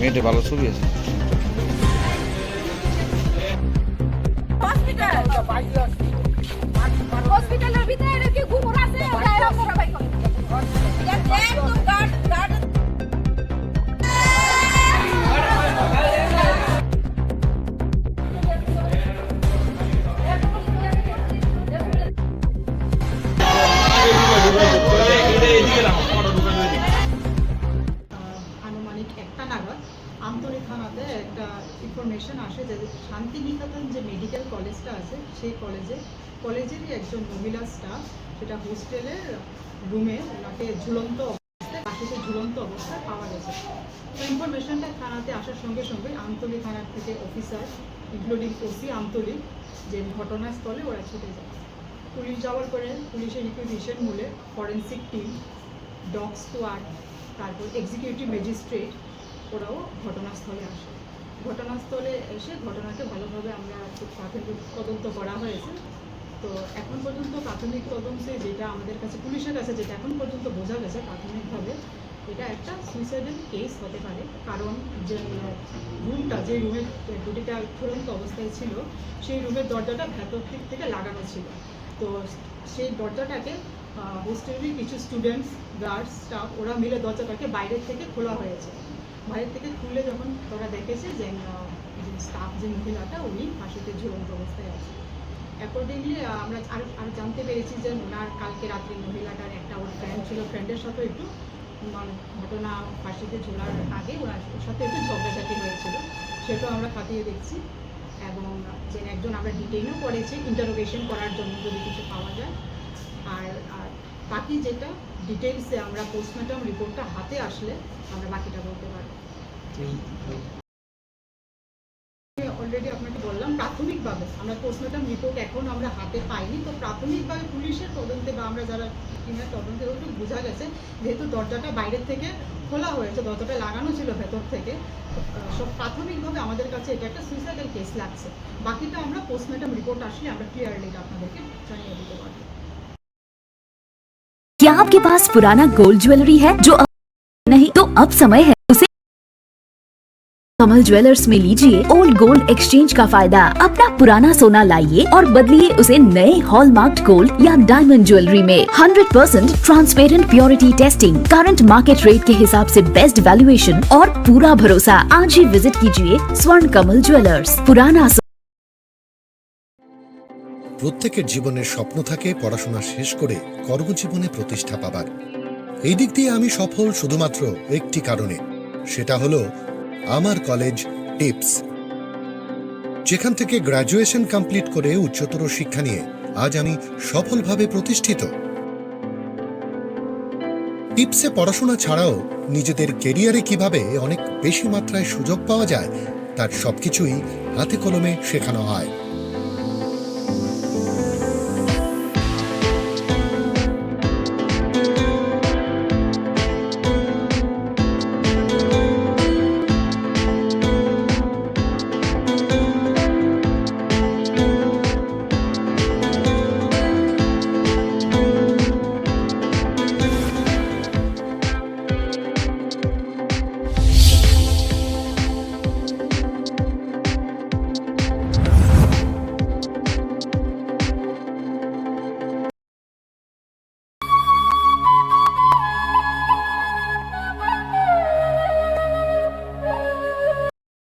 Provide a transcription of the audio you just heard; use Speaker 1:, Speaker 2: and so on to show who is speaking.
Speaker 1: মেয়েটা ভালো ছবি আছে।
Speaker 2: হসপিটালের ভিতরে রেখে ঘুমোর আছে ওরা এরকম করে ভাই করে একদম গার্ড গার্ড
Speaker 3: আনুমানিক 1টা নাগাদ আমতলী থানাতে একটা ইনফরমেশন আসে যে শান্তিনিকেতন যে মেডিকেল কলেজটা আছে সেই কলেজেরই একজন মহিলা স্টাফ সেটা হোস্টেলের রুমে ওনাকে ঝুলন্ত অবস্থায় পাশে ঝুলন্ত অবস্থায় পাওয়া গেছে। তো ইনফরমেশনটা থানাতে আসার সঙ্গে সঙ্গে আমতলী থানার থেকে অফিসার ইনক্লুডিং ওসি আমতলী যে ঘটনাস্থলে ওরা ছুটে যায়। পুলিশ যাওয়ার পরে পুলিশের রিকুইজিশন মূলে ফরেন্সিক টিম, ডগ স্কোয়াড, তারপর এক্সিকিউটিভ ম্যাজিস্ট্রেট ওরাও ঘটনাস্থলে আসে। ঘটনাস্থলে এসে ঘটনাকে ভালোভাবে আমরা প্রাথমিক তদন্ত করা হয়েছে। তো এখন পর্যন্ত প্রাথমিক তদন্তে যেটা আমাদের কাছে পুলিশের কাছে যেটা এখন পর্যন্ত বোঝা গেছে প্রাথমিকভাবে এটা একটা সুইসাইডাল কেস হতে পারে, কারণ যে রুমটা যে রুমের দুটিটা ঝুলন্ত অবস্থায় ছিল সেই রুমের দরজাটা ভেতর দিক থেকে লাগানো ছিল। তো সেই দরজাটাকে হোস্টেলের কিছু স্টুডেন্টস, গার্ডস, স্টাফ ওরা মিলে দরজাটাকে বাইরের থেকে খোলা হয়েছে। বাইরের থেকে খুলে যখন ওরা দেখেছে যে স্টাফ যে মহিলাটা উনি ফাঁসিতে ঝুলন্ত অবস্থায় আছে। অ্যাকর্ডিংলি আমরা আরও জানতে পেরেছি যে ওনার কালকে রাত্রে মহিলাটার একটা ওর ফ্রেন্ড ছিল, ফ্রেন্ডের সাথে একটু মানে ঘটনা ফাঁসিতে ঝোলার আগে ওনার সাথে একটু ঝগড়াঝাটি হয়েছিল, সেটাও আমরা খাতিয়ে দেখছি। এবং যে একজন আমরা ডিটেইনও করেছি ইন্টারোগেশন করার জন্য যদি কিছু পাওয়া যায়। আর বাকি যেটা ডিটেলসে আমরা পোস্টমর্টম রিপোর্টটা হাতে আসলে আমরা বাকিটা বলতে পারবো। অলরেডি আপনাকে বললাম প্রাথমিকভাবে আমরা পোস্টমর্টম রিপোর্ট এখন আমরা হাতে পাইনি। তো প্রাথমিকভাবে পুলিশের তদন্তে বা আমরা যারা টিমের তদন্তে একটু বোঝা গেছে যেহেতু দরজাটা বাইরের থেকে খোলা হয়েছে, দরজাটা লাগানো ছিল ভেতর থেকে, সব প্রাথমিকভাবে আমাদের কাছে এটা একটা সুইসাইডাল কেস লাগছে। বাকিটা আমরা পোস্টমর্টম রিপোর্ট আসলে আমরা ক্লিয়ারলি আপনাদেরকে জানিয়ে দিতে পারবো।
Speaker 4: क्या आपके पास पुराना गोल्ड ज्वेलरी है जो नहीं तो अब समय है उसे कमल ज्वेलर्स में लीजिए ओल्ड गोल्ड एक्सचेंज का फायदा। अपना पुराना सोना लाइए और बदलिए उसे नए हॉलमार्क्ड गोल्ड या डायमंड ज्वेलरी में। 100% transparent purity testing, current market rate के हिसाब से बेस्ट वैल्यूएशन और पूरा भरोसा। आज ही विजिट कीजिए स्वर्ण कमल ज्वेलर्स, पुराना।
Speaker 5: প্রত্যেকের জীবনের স্বপ্ন থাকে পড়াশোনা শেষ করে কর্মজীবনে প্রতিষ্ঠা পাবার। এই দিক দিয়ে আমি সফল শুধুমাত্র একটি কারণে, সেটা হলো আমার কলেজ টিপস, যেখান থেকে গ্র্যাজুয়েশন কমপ্লিট করে উচ্চতর শিক্ষা নিয়ে আজ আমি সফলভাবে প্রতিষ্ঠিত। টিপসে পড়াশোনা ছাড়াও নিজেদের কেরিয়ারে কিভাবে অনেক বেশি মাত্রায় সুযোগ পাওয়া যায় তার সবকিছুই হাতে কলমে শেখানো হয়।